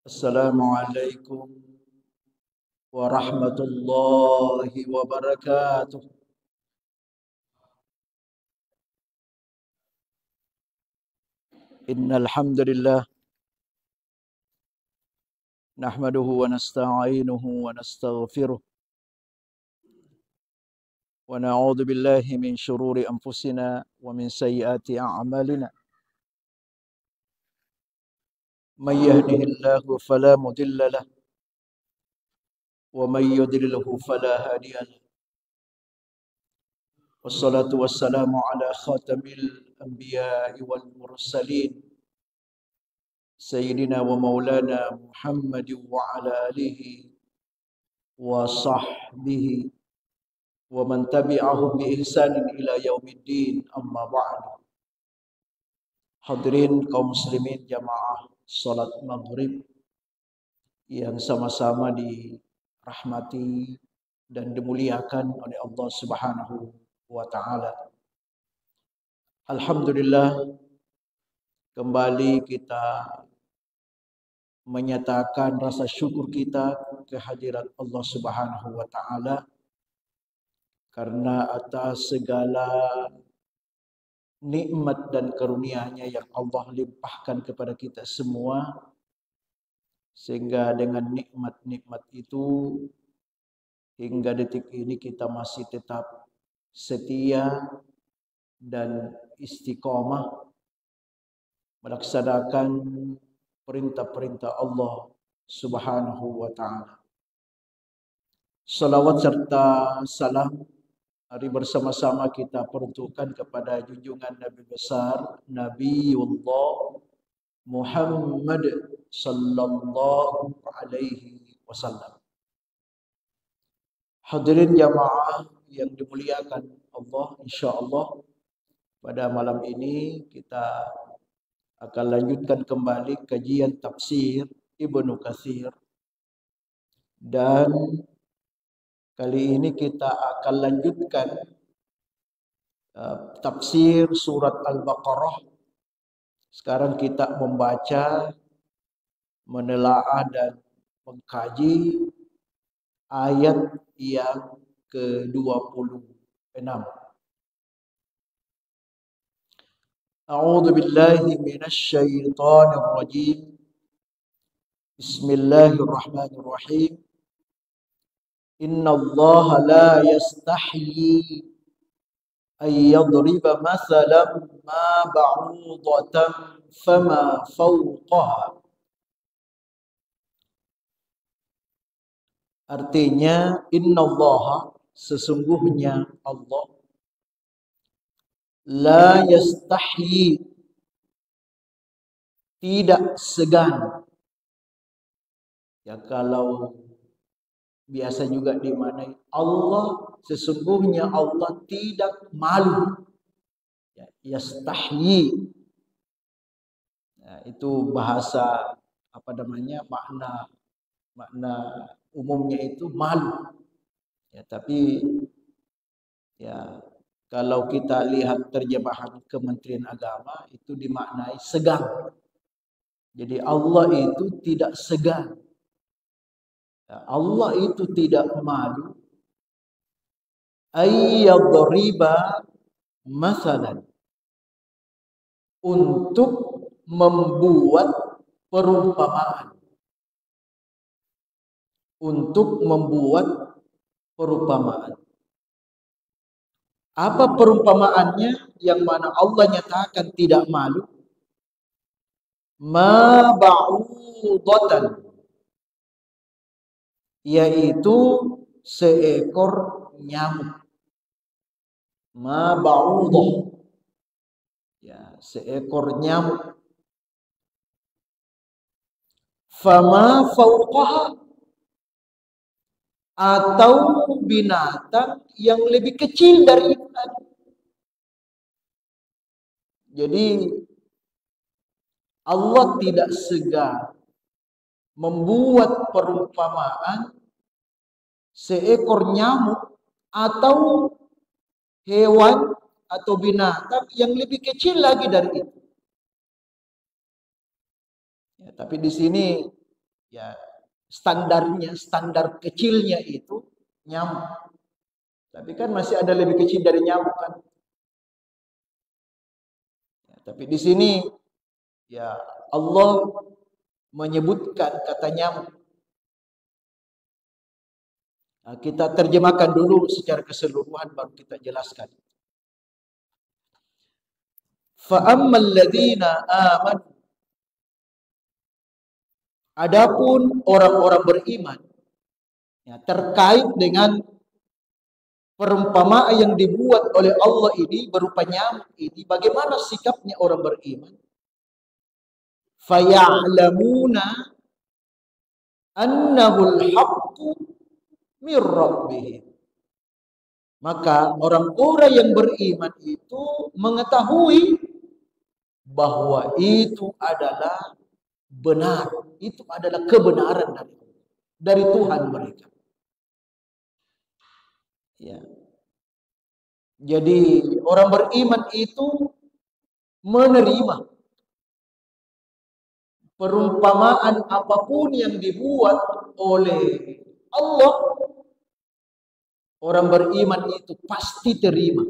Assalamualaikum warahmatullahi wabarakatuh. Innal hamdalillah nahmaduhu wa nasta'inuhu wa nastaghfiruh wa na'udzu billahi min shururi anfusina wa min sayyiati a'malina. May yahdihillahu fala mudilla lahu wa may yudlilhu fala hadiya lahu. Wassalatu wassalamu ala khatamil anbiya'i wal mursalin Sayyidina wa maulana Muhammad wa ala alihi wa sahbihi wa man tabi'ahum bi ihsanin ila yaumiddin, amma ba'du. Hadirin kaum muslimin jamaah salat maghrib yang sama-sama dirahmati dan dimuliakan oleh Allah Subhanahu wa taala. Alhamdulillah, kembali kita menyatakan rasa syukur kita kehadirat Allah Subhanahu wa taala karena atas segala nikmat dan karunia-Nya yang Allah limpahkan kepada kita semua, sehingga dengan nikmat-nikmat itu hingga detik ini kita masih tetap setia dan istiqomah melaksanakan perintah-perintah Allah Subhanahu wa taala. Salawat serta salam mari bersama-sama kita peruntukkan kepada junjungan Nabi besar Nabiullah Muhammad sallallahu alaihi wasallam. Hadirin jamaah yang dimuliakan Allah, insyaallah pada malam ini kita akan lanjutkan kembali kajian tafsir Ibnu Katsir, dan kali ini kita akan lanjutkan tafsir surat Al-Baqarah. Sekarang kita membaca, menelaah dan mengkaji ayat yang ke-26. A'udzu billahi minasy syaithanir rajim. Bismillahirrahmanirrahim. Innallaha la yastahyi ay yadriba mathalan ma ba'udatan fama fawqaha. Artinya, innallaha, sesungguhnya Allah, la yastahyi, tidak segan. Ya, kalau biasa juga dimaknai Allah, sesungguhnya Allah tidak malu. Ya, yastahyi. Nah, itu bahasa makna umumnya itu malu. Ya, tapi ya kalau kita lihat terjemahan Kementerian Agama itu dimaknai segan. Jadi Allah itu tidak segan. Ya, Allah itu tidak malu. Ayyadriba masalan, untuk membuat perumpamaan. Untuk membuat perumpamaan. Apa perumpamaannya yang mana Allah nyatakan tidak malu? Ma ba'udatan, yaitu seekor nyamuk. Ma ba'udah, ya, seekor nyamuk. Fama fauqaha, atau binatang yang lebih kecil dari itu tadi. Jadi Allah tidak segan membuat perumpamaan seekor nyamuk atau hewan atau binatang yang lebih kecil lagi dari itu. Ya, tapi di sini ya standar kecilnya itu nyamuk. Tapi kan masih ada lebih kecil dari nyamuk kan. Ya, tapi di sini ya Allah menyebutkan kata nyamuk. Nah, kita terjemahkan dulu secara keseluruhan baru kita jelaskan. Fa'ammal ladzina amanu, adapun orang-orang beriman, ya, terkait dengan perumpamaan yang dibuat oleh Allah ini berupa nyamuk ini, bagaimana sikapnya orang beriman? Faya'lamuna annahul haqqu mir rabbihim. Maka orang-orang yang beriman itu mengetahui bahwa itu adalah benar, itu adalah kebenaran dari Tuhan mereka. Ya. Jadi orang beriman itu menerima perumpamaan apapun yang dibuat oleh Allah. Orang beriman itu pasti terima.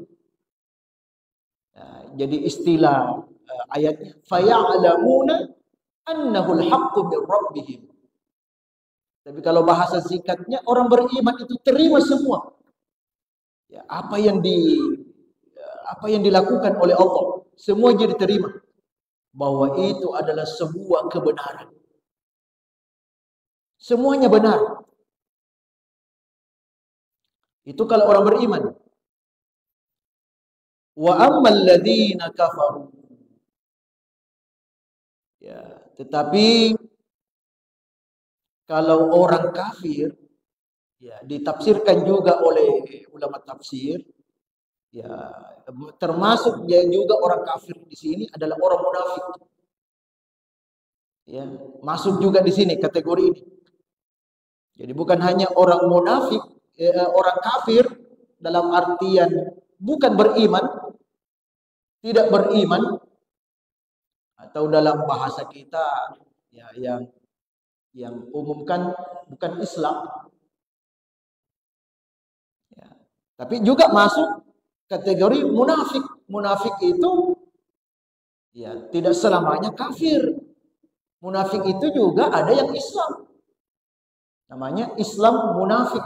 Ya, jadi istilah ayatnya faya'lamuna annahul haqqu mir rabbihim. Tapi kalau bahasa singkatnya orang beriman itu terima semua. Ya, apa yang dilakukan oleh Allah, semua jadi terima bahwa itu adalah sebuah kebenaran. Semuanya benar. Itu kalau orang beriman. Wa ammal ladzina kafaru. Ya, tetapi kalau orang kafir, ya ditafsirkan juga oleh ulama tafsir, ya termasuk juga orang kafir di sini adalah orang munafik. Ya, masuk juga di sini kategori ini. Jadi bukan hanya orang munafik, orang kafir dalam artian bukan beriman, tidak beriman, atau dalam bahasa kita ya yang umumkan bukan Islam. Ya. Tapi juga masuk kategori munafik. Munafik itu ya tidak selamanya kafir. Munafik itu juga ada yang Islam. Namanya Islam munafik.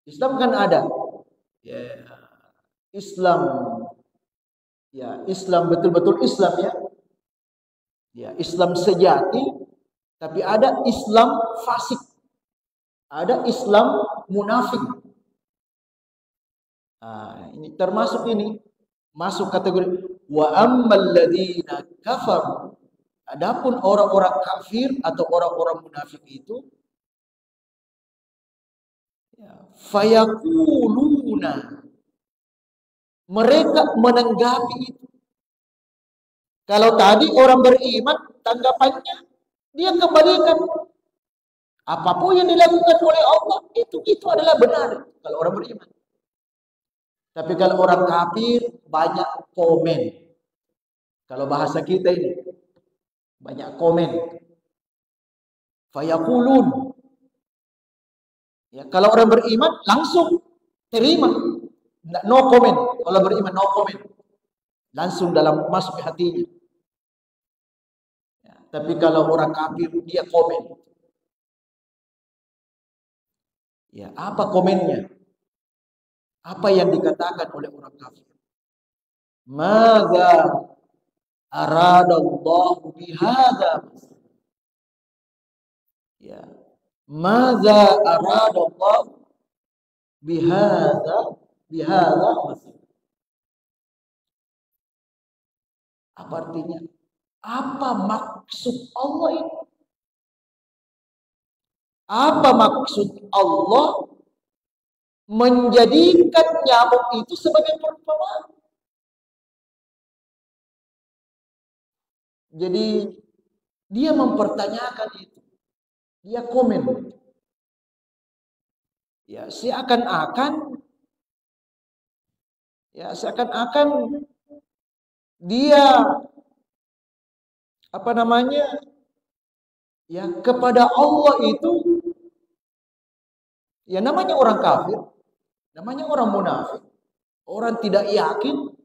Islam kan ada. Ya, Islam. Ya, Islam betul-betul Islam ya. Ya, Islam sejati, tapi ada Islam fasik. Ada Islam munafik. Nah, ini termasuk ini masuk kategori wa ammal ladzina kafaru. Adapun orang-orang kafir atau orang-orang munafik itu fayakuluna, mereka menanggapi itu. Kalau tadi orang beriman tanggapannya dia kembalikan apapun yang dilakukan oleh Allah itu adalah benar kalau orang beriman. Tapi kalau orang kafir banyak komen. Kalau bahasa kita ini banyak komen. Fayakulun. Ya, kalau orang beriman langsung terima, no comment. Kalau beriman no comment, langsung dalam masuk ke hatinya. Ya, tapi kalau orang kafir dia komen. Ya, apa komennya? Apa yang dikatakan oleh orang kafir? Madza aradallahu bihadza. Ya. Madza aradallahu bihadza masal. Apa artinya? Apa maksud Allah ini? Apa maksud Allah menjadikan nyamuk itu sebagai perumpamaan? Jadi dia mempertanyakan itu. Dia komen. Ya, seakan-akan dia ya kepada Allah itu, ya namanya orang kafir, namanya orang munafik, orang tidak yakin.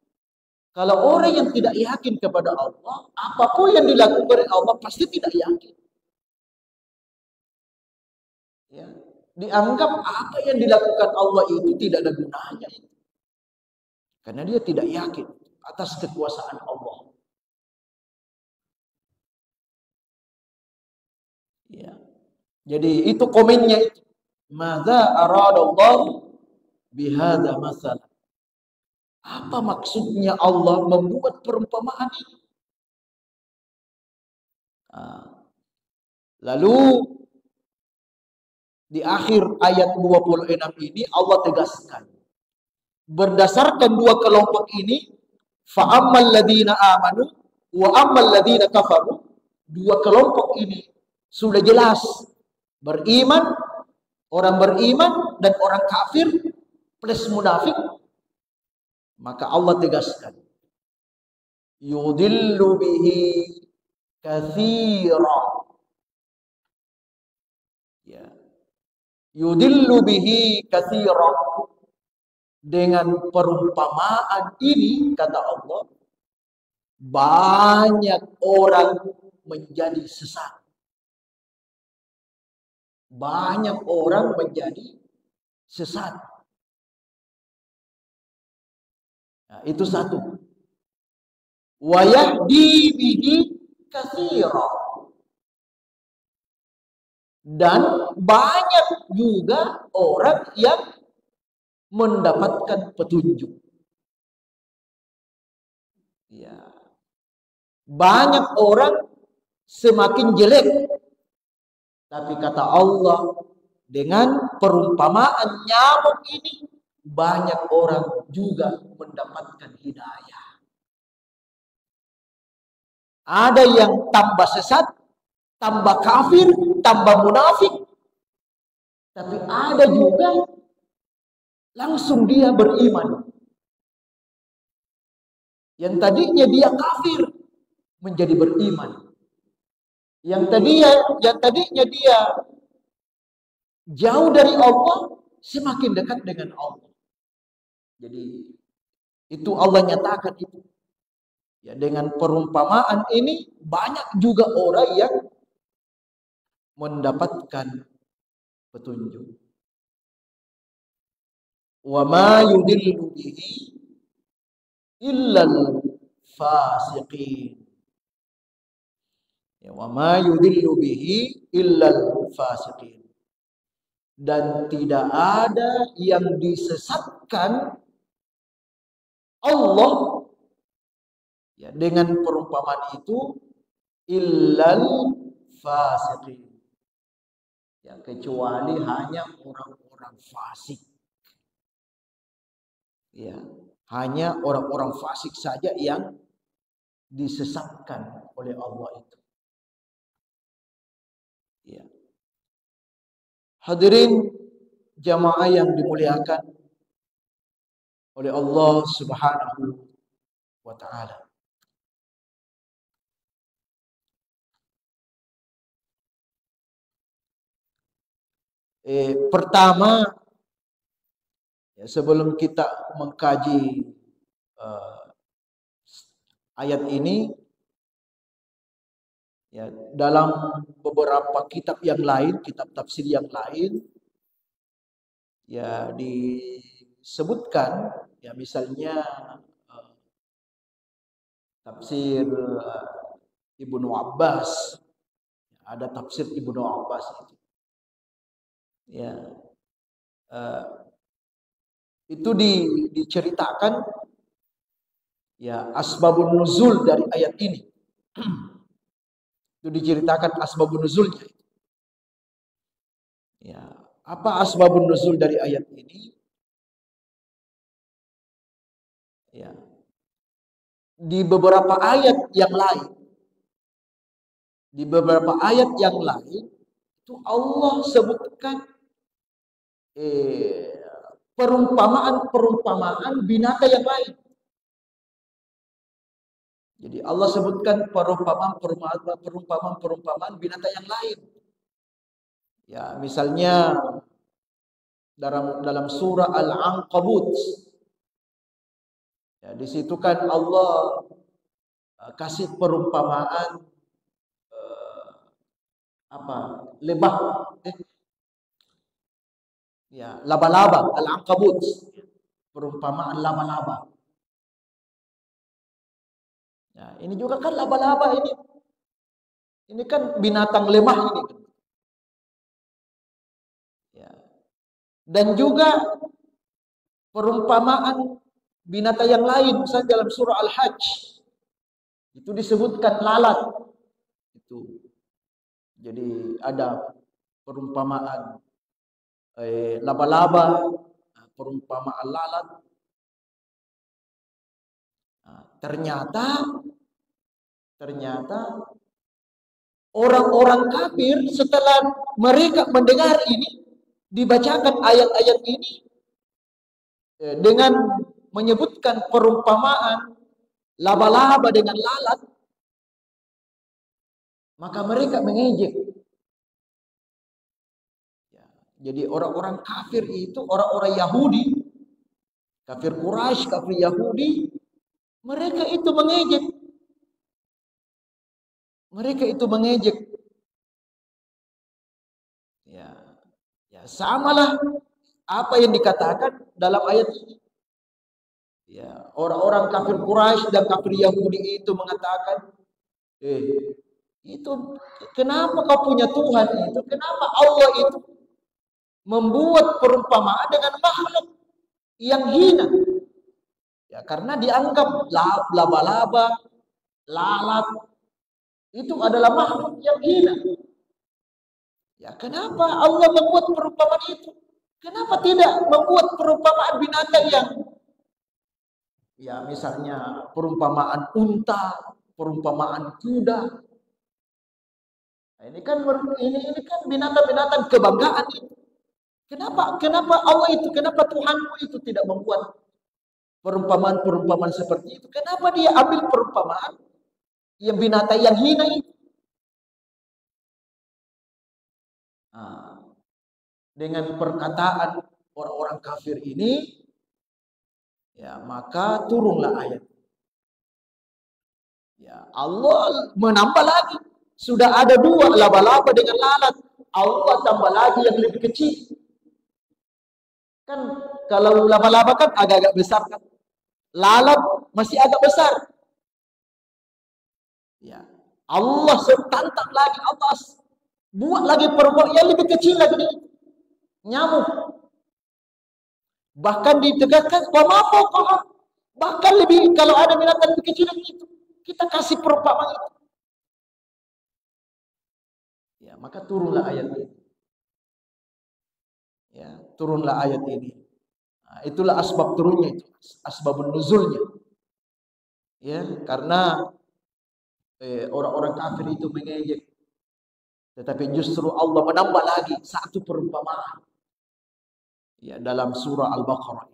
Kalau orang yang tidak yakin kepada Allah, apapun yang dilakukan oleh Allah pasti tidak yakin. Ya, dianggap apa yang dilakukan Allah itu tidak ada gunanya. Karena dia tidak yakin atas kekuasaan Allah. Ya. Jadi itu komennya itu. Madza aradallahu bihadza masal. Apa maksudnya Allah membuat perumpamaan ini? Lalu di akhir ayat 26 ini Allah tegaskan. Berdasarkan dua kelompok ini, fa'ammal ladina amanu wa ammal ladina kafaru. Dua kelompok ini sudah jelas. Beriman, orang beriman dan orang kafir plus munafik. Maka Allah tegaskan. Yudillu bihi katsira. Ya. Yudillu bihi katsira. Dengan perumpamaan ini kata Allah, banyak orang menjadi sesat. Banyak orang menjadi sesat. Nah, itu satu. Wa yahdi bihi katsira. Dan banyak juga orang yang mendapatkan petunjuk. Ya. Banyak orang semakin jelek. Tapi kata Allah, dengan perumpamaan nyamuk ini, banyak orang juga mendapatkan hidayah. Ada yang tambah sesat, tambah kafir, tambah munafik. Tapi ada juga langsung dia beriman. Yang tadinya dia kafir menjadi beriman. Yang tadinya dia jauh dari Allah semakin dekat dengan Allah. Jadi itu Allah nyatakan itu. Ya, dengan perumpamaan ini banyak juga orang yang mendapatkan petunjuk. Wa ma yudillu bihi illal fasiqin. Ya, wa ma yudillu bihi illal fasiqin. Dan tidak ada yang disesatkan Allah ya dengan perumpamaan itu illal fasiqin. Ya, kecuali hanya orang-orang fasik. Ya, hanya orang-orang fasik saja yang disesatkan oleh Allah itu. Ya. Hadirin jamaah yang dimuliakan oleh Allah Subhanahu wa taala. Pertama, ya, sebelum kita mengkaji ayat ini, ya, dalam beberapa kitab yang lain, kitab tafsir yang lain, ya disebutkan, ya misalnya tafsir Ibnu Abbas, ada tafsir Ibnu Abbas itu. Ya, itu diceritakan ya asbabun nuzul dari ayat ini. Itu diceritakan asbabun nuzulnya. Ya, apa asbabun nuzul dari ayat ini? Ya. Di beberapa ayat yang lain, itu Allah sebutkan perumpamaan binatang yang lain. Jadi Allah sebutkan perumpamaan binatang yang lain. Ya, misalnya dalam surah Al-Ankabut. Ya, di situ kan Allah kasih perumpamaan lebah, ya, laba-laba, Al-Ankabut. Perumpamaan laba-laba. Ya, ini juga kan laba-laba ini. Ini kan binatang lemah ini. Ya. Dan juga perumpamaan binatang yang lain, misalnya dalam surah Al-Hajj itu disebutkan lalat. Itu. Jadi ada perumpamaan laba-laba, perumpamaan lalat. Nah, ternyata orang-orang kafir setelah mereka mendengar ini, dibacakan ayat-ayat ini dengan menyebutkan perumpamaan laba-laba dengan lalat, maka mereka mengejek. Ya, jadi orang-orang kafir itu, orang-orang Yahudi, kafir Quraisy, kafir Yahudi, mereka itu mengejek. Mereka itu mengejek. Ya, samalah apa yang dikatakan dalam ayat ini. Ya, orang-orang kafir Quraisy dan kafir Yahudi itu mengatakan, itu kenapa kau punya Tuhan itu? Kenapa Allah itu membuat perumpamaan dengan makhluk yang hina? Ya, karena dianggap laba-laba, lalat itu adalah makhluk yang hina. Ya, kenapa Allah membuat perumpamaan itu? Kenapa tidak membuat perumpamaan binatang yang, ya, misalnya perumpamaan unta, perumpamaan kuda. Nah, ini kan binatang-binatang kebanggaan itu. Kenapa Allah itu, kenapa Tuhanmu itu tidak membuat perumpamaan-perumpamaan seperti itu? Kenapa dia ambil perumpamaan yang binatang yang hina itu? Nah, dengan perkataan orang-orang kafir ini, ya, maka turunlah ayat. Ya, Allah menambah lagi. Sudah ada 2 laba-laba dengan lalat. Allah tambah lagi yang lebih kecil. Kan kalau laba-laba kan agak-agak besar kan. Lalat masih agak besar. Ya. Allah tantang lagi, Allah buat lagi perumpamaan yang lebih kecil lagi nih. Nyamuk. Bahkan ditegaskan, bahkan lebih, kalau ada binatang lebih kecil dari itu, kita kasih perumpamaan itu. Ya, maka turunlah ayat ini. Ya, turunlah ayat ini. Nah, itulah asbab turunnya itu, asbabun nuzulnya. Ya, karena orang-orang kafir itu mengejek. Tetapi justru Allah menambah lagi satu perumpamaan. Ya, dalam surah Al-Baqarah.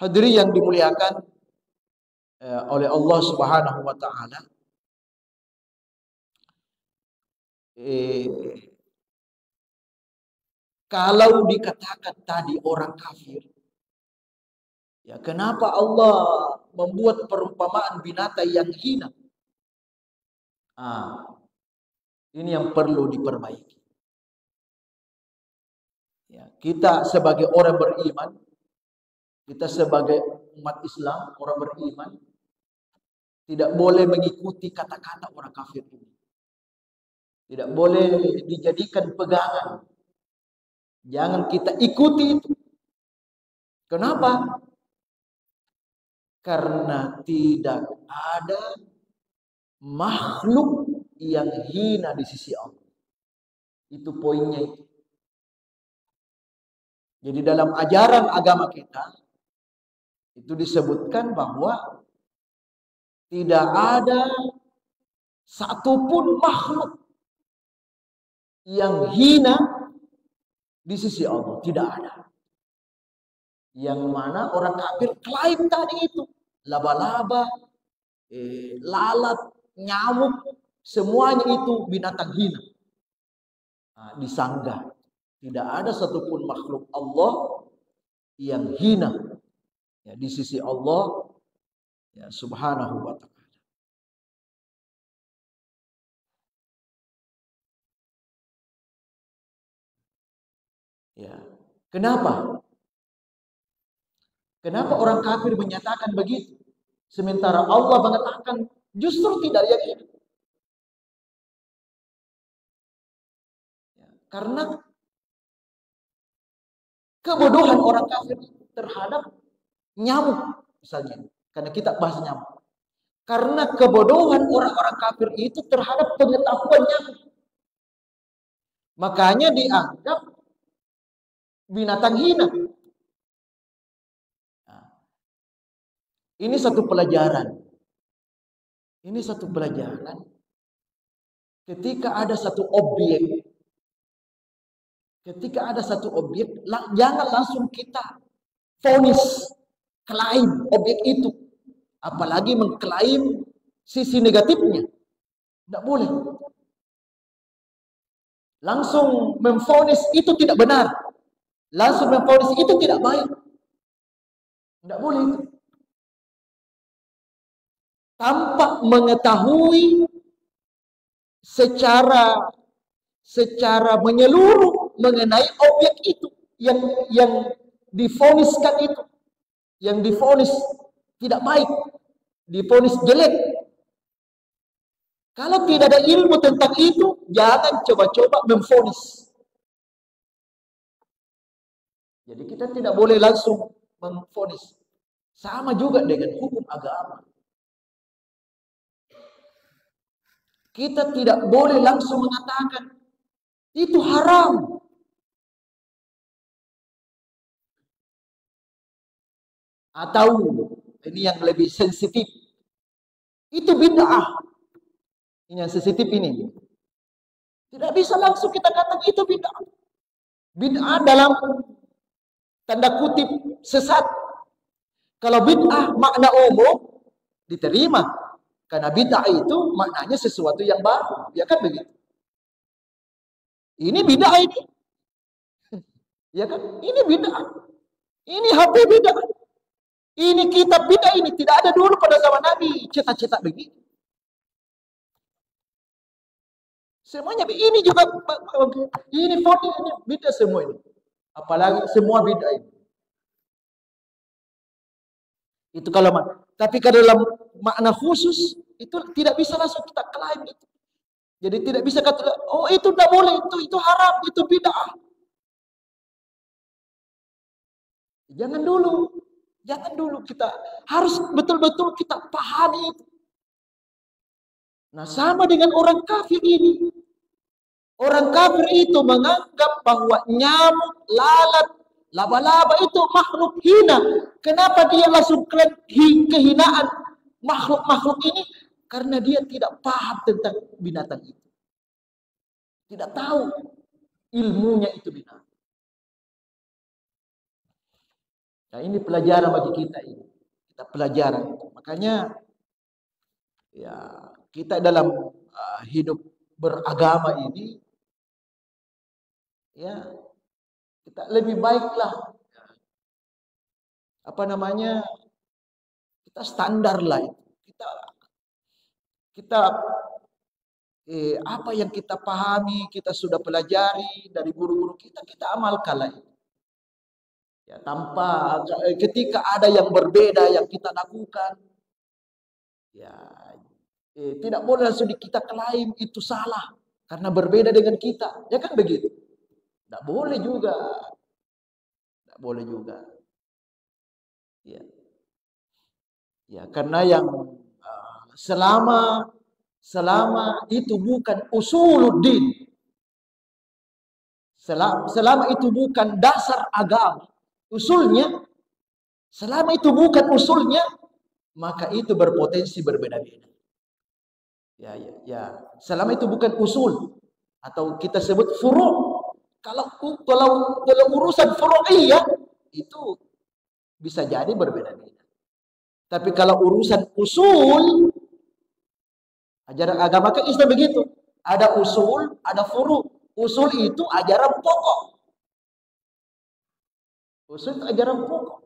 Hadirin yang dimuliakan oleh Allah Subhanahu wa taala. Kalau dikatakan tadi orang kafir, ya, kenapa Allah membuat perumpamaan binatang yang hina? Ini yang perlu diperbaiki. Ya, kita sebagai orang beriman, kita sebagai umat Islam, orang beriman, tidak boleh mengikuti kata-kata orang kafir ini. Tidak boleh dijadikan pegangan. Jangan kita ikuti itu. Kenapa? Karena tidak ada makhluk yang hina di sisi Allah. Itu poinnya itu. Jadi dalam ajaran agama kita itu disebutkan bahwa tidak ada satupun makhluk yang hina di sisi Allah. Tidak ada. Yang mana orang kafir klaim tadi itu. laba-laba, lalat, nyamuk, semuanya itu binatang hina. Nah, disanggah. Tidak ada satupun makhluk Allah yang hina ya, di sisi Allah ya, subhanahu wa ta'ala. Ya. Kenapa? Kenapa orang kafir menyatakan begitu? Sementara Allah mengatakan justru tidak yang ini. Ya. Karena kebodohan orang kafir terhadap nyamuk misalnya. Karena kita bahas nyamuk. Karena kebodohan orang-orang kafir itu terhadap pengetahuan nyamuk. Makanya dianggap binatang hina. Nah, ini satu pelajaran. Ini satu pelajaran. Ketika ada satu objek, jangan langsung kita vonis, klaim objek itu. Apalagi mengklaim sisi negatifnya. Tidak boleh. Langsung memvonis itu tidak benar. Langsung memvonis itu tidak baik. Tidak boleh itu. Tanpa mengetahui secara menyeluruh mengenai objek itu yang divoniskan itu, yang divonis tidak baik, divonis jelek. Kalau tidak ada ilmu tentang itu, jangan coba-coba memvonis. Jadi kita tidak boleh langsung memvonis. Sama juga dengan hukum agama. Kita tidak boleh langsung mengatakan itu haram. Atau ini yang lebih sensitif, itu bid'ah. Ini yang sensitif ini. Tidak bisa langsung kita katakan itu bid'ah. Bid'ah dalam tanda kutip sesat. Kalau bid'ah makna umum diterima. Karena bid'ah itu maknanya sesuatu yang baru. Ya kan begitu. Ini bid'ah ini. Ya kan? Ini bid'ah. Ini HP bid'ah. Ini kitab bid'ah ini. Tidak ada dulu pada zaman Nabi cetak-cetak begini. Semuanya ini juga ini foto ini bid'ah semua ini. Apalagi semua bid'ah ini. Itu kalau tapi kalau dalam makna khusus itu tidak bisa langsung kita klaim itu. Jadi tidak bisa kata oh itu tidak boleh, itu haram, itu bid'ah. Jangan dulu kita harus betul-betul kita pahami itu. Nah, sama dengan orang kafir ini. Orang kafir itu menganggap bahwa nyamuk, lalat, laba-laba itu makhluk hina. Kenapa dia langsung kehinaan makhluk-makhluk ini? Karena dia tidak paham tentang binatang itu. Tidak tahu ilmunya itu binatang. Nah, ini pelajaran bagi kita ini. Kita pelajaran. Makanya ya kita dalam hidup beragama ini ya kita lebih baiklah kita standar lah itu. Kita apa yang kita pahami, kita sudah pelajari dari guru-guru kita amalkan lah itu. Ya, tanpa ketika ada yang berbeda yang kita lakukan ya tidak boleh langsung kita klaim itu salah karena berbeda dengan kita. Ya kan begitu? Tidak boleh juga. Tidak boleh juga. Ya. Ya, karena yang selama itu bukan usuluddin. Selama itu bukan dasar agama, usulnya, selama itu bukan usulnya, maka itu berpotensi berbeda-beda. Ya. Selama itu bukan usul atau kita sebut furu'. Kalau urusan furu'iyah itu bisa jadi berbeda-beda. Tapi kalau urusan usul, ajaran agama ke Islam begitu. Ada usul, ada furu. Usul itu ajaran pokok. Usul itu ajaran pokok.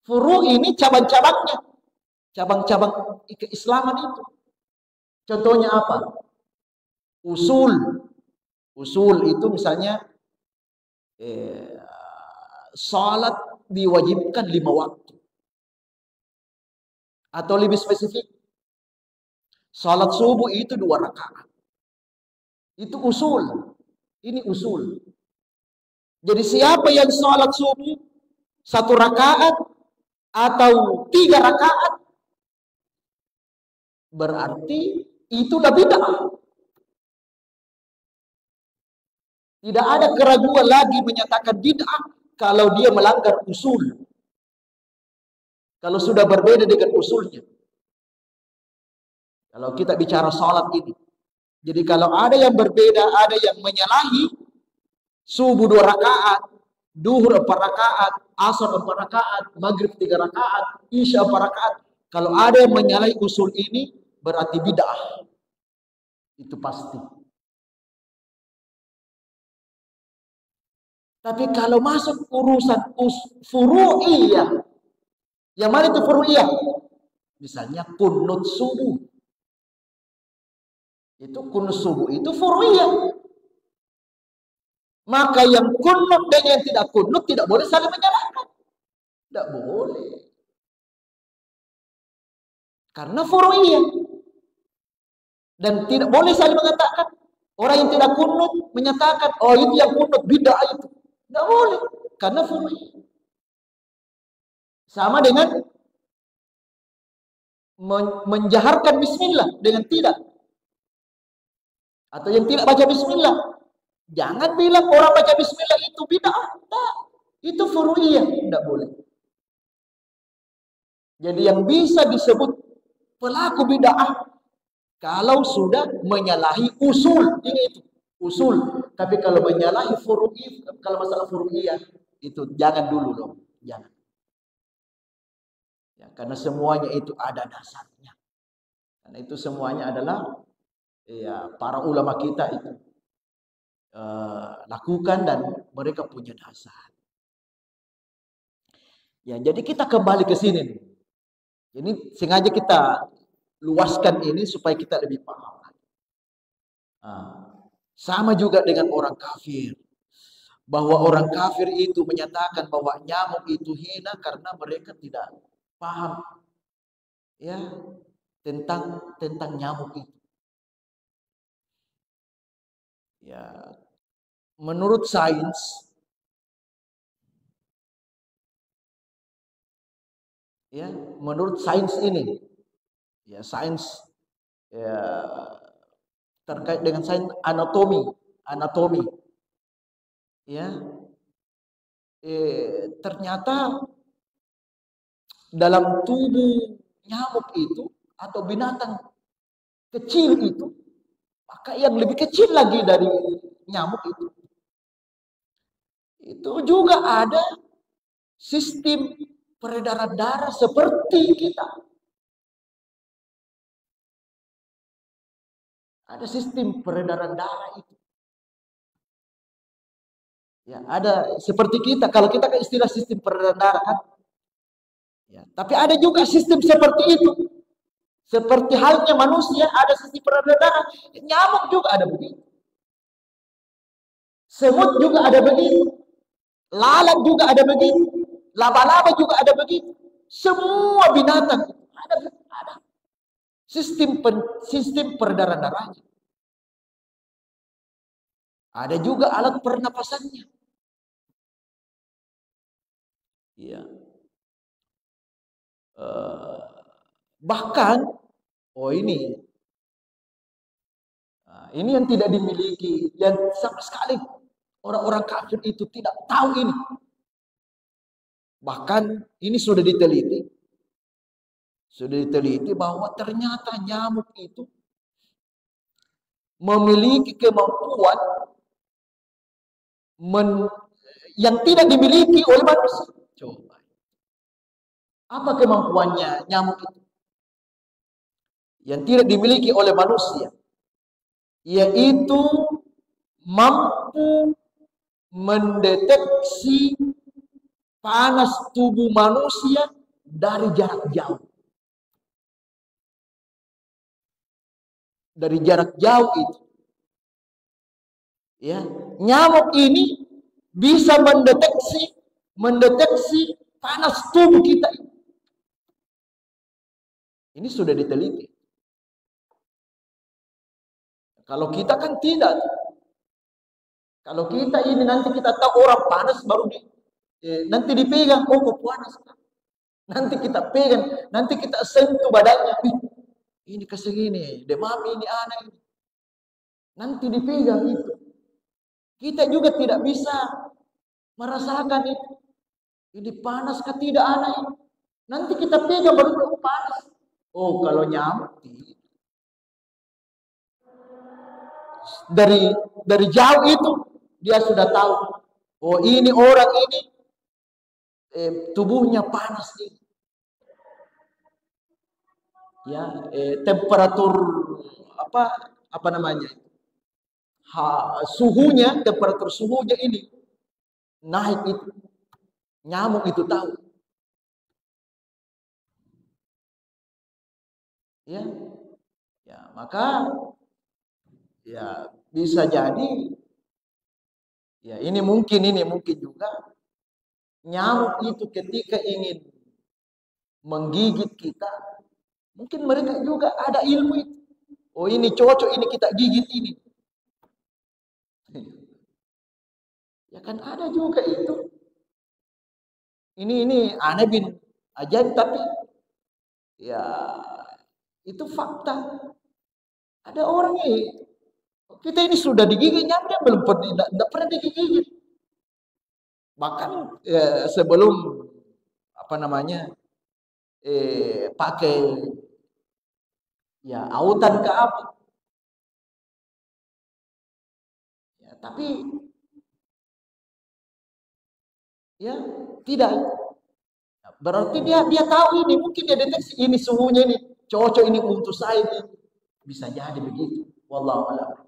Furu ini cabang-cabangnya. Cabang-cabang keislaman itu. Contohnya apa? Usul. Usul itu misalnya salat diwajibkan 5 waktu. Atau lebih spesifik, salat subuh itu 2 rakaat. Itu usul. Ini usul. Jadi siapa yang salat subuh 1 rakaat atau 3 rakaat, berarti itulah bid'ah. Tidak ada keraguan lagi menyatakan bid'ah kalau dia melanggar usul. Kalau sudah berbeda dengan usulnya. Kalau kita bicara salat ini. Jadi kalau ada yang berbeda, ada yang menyalahi subuh 2 rakaat, duhur 4 rakaat, asar 4 rakaat, maghrib 3 rakaat, isya 4 rakaat. Kalau ada yang menyalahi usul ini, berarti bid'ah. Itu pasti. Tapi kalau masuk urusan furu'iyah, yang mana itu furu'iyah? Misalnya kunut subuh. Itu kunut subuh itu furu'iyah. Maka yang kunut dan yang tidak kunut tidak boleh saling menyalahkan. Tidak boleh. Karena furu'iyah. Dan tidak boleh saling mengatakan. Orang yang tidak kunut menyatakan, oh itu yang kunut, bid'ah itu. Tidak boleh. Karena furu'iyah. Sama dengan menjaharkan bismillah dengan tidak. Atau yang tidak baca bismillah. Jangan bilang orang baca bismillah itu bid'ah. Nah, itu furu'iyah. Tidak boleh. Jadi yang bisa disebut pelaku bid'ah kalau sudah menyalahi usul. Ini itu usul. Tapi kalau menyalahi furu'iyah, kalau masalah furu'iyah itu jangan dulu dong. Jangan. Ya, karena semuanya itu ada dasarnya. Karena itu semuanya adalah ya, para ulama kita itu lakukan dan mereka punya dasar. Ya, jadi kita kembali ke sini. Ini sengaja kita luaskan ini supaya kita lebih paham. Sama juga dengan orang kafir. Bahwa orang kafir itu menyatakan bahwa nyamuk itu hina karena mereka tidak paham ya tentang nyamuk itu. Ya, menurut sains ya, menurut sains ini ya, sains ya, terkait dengan sains anatomi ya, ternyata dalam tubuh nyamuk itu atau binatang kecil itu, maka yang lebih kecil lagi dari nyamuk itu juga ada sistem peredaran darah seperti kita. Ada sistem peredaran darah itu. Ya, ada seperti kita. Kalau kita kan istilah sistem peredaran darah kan. Ya, tapi ada juga sistem seperti itu. Seperti halnya manusia ada sistem peredaran darah. Nyamuk juga ada begitu. Semut juga ada begitu. Lalat juga ada begitu. Laba-laba juga ada begitu. Semua binatang ada sistem peredaran darahnya. Ada juga alat pernapasannya. Ya. Bahkan ini yang tidak dimiliki, yang sama sekali orang-orang kafir itu tidak tahu ini. Bahkan ini sudah diteliti bahwa ternyata nyamuk itu memiliki kemampuan yang tidak dimiliki oleh manusia. Coba. Apa kemampuannya nyamuk itu? Yang tidak dimiliki oleh manusia, yaitu mampu mendeteksi panas tubuh manusia dari jarak jauh. Dari jarak jauh itu. Ya, nyamuk ini bisa mendeteksi panas tubuh kita. Ini sudah diteliti. Kalau kita kan tidak. Kalau kita ini nanti kita tahu orang panas baru nanti dipegang, oh kok panas. Nanti kita pegang, nanti kita sentuh badannya. Ini kesegini, demam ini anak ini. Nanti dipegang itu. Kita juga tidak bisa merasakan itu. Ini panas kah tidak anak ini. Nanti kita pegang baru panas. Oh kalau nyamuk dari jauh itu dia sudah tahu. Oh ini orang ini tubuhnya panas ini. Ya, temperatur apa namanya? Temperatur suhunya ini naik itu. Nyamuk itu tahu. Ya. Ya, maka ya bisa jadi ya ini mungkin juga nyamuk itu ketika ingin menggigit kita, mungkin mereka juga ada ilmu itu. Oh ini cocok ini kita gigit ini. Ya kan ada juga itu. Ini aneh bin ajaib tapi ya itu fakta. Ada orang kita ini sudah digigit nyamuk dia belum pernah digigit. Bahkan sebelum apa namanya pakai ya autan ke apa. Ya, tapi ya tidak. Berarti dia tahu ini, mungkin dia deteksi ini suhunya ini cocok ini untuk saya ini. Bisa jadi begitu. Wallahu a'lam.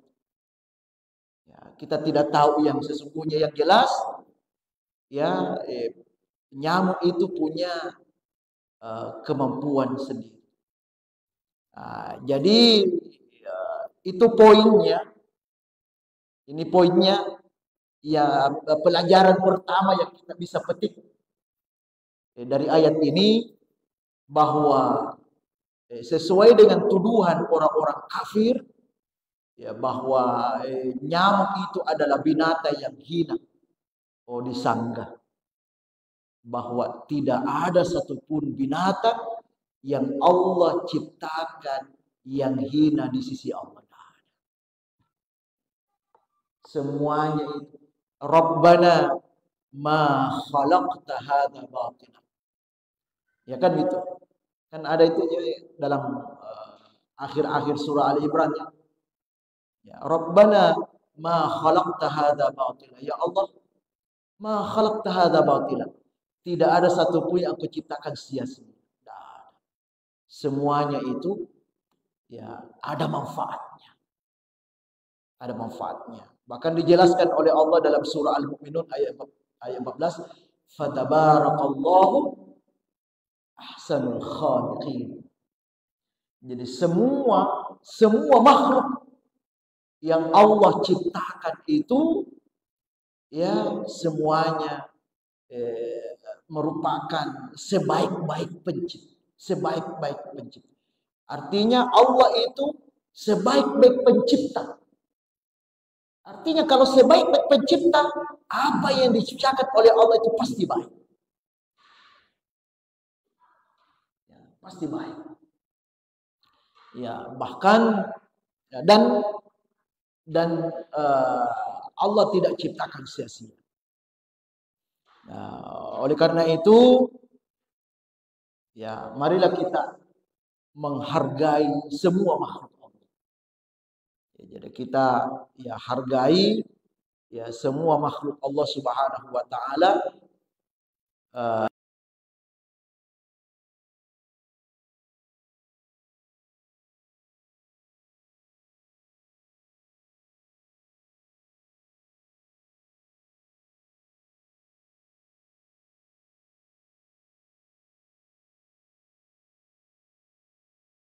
Ya, kita tidak tahu yang sesungguhnya, yang jelas ya nyamuk itu punya kemampuan sendiri. Jadi itu poinnya. Ini poinnya ya pelajaran pertama yang kita bisa petik dari ayat ini, bahwa sesuai dengan tuduhan orang-orang kafir ya bahwa nyamuk itu adalah binatang yang hina, disanggah bahwa tidak ada satupun binatang yang Allah ciptakan yang hina di sisi Allah. Semuanya itu Rabbana ma khalaqta hadza batila. Ya kan gitu. Kan ada itu dalam akhir-akhir surah Ali Imran ya. Ya, Rabbana ma khalaqta hadza batila. Ya Allah, ma khalaqta hadza batila. Tidak ada satupun yang aku ciptakan sia-sia. Semuanya itu ya ada manfaatnya. Ada manfaatnya. Bahkan dijelaskan oleh Allah dalam surah Al-Mu'minun ayat 14, fatabarakallahu ahsanul khaliqin. Jadi semua makhluk yang Allah ciptakan itu ya semuanya merupakan sebaik-baik pencipta. Artinya Allah itu sebaik-baik pencipta. Artinya kalau sebaik-baik pencipta, apa yang diciptakan oleh Allah itu pasti baik. Ya, pasti baik. Ya, bahkan ya, dan Allah tidak ciptakan sia-sia. Nah, oleh karena itu, ya marilah kita menghargai semua makhluk Allah. Ya, jadi kita ya hargai ya semua makhluk Allah Subhanahu wa taala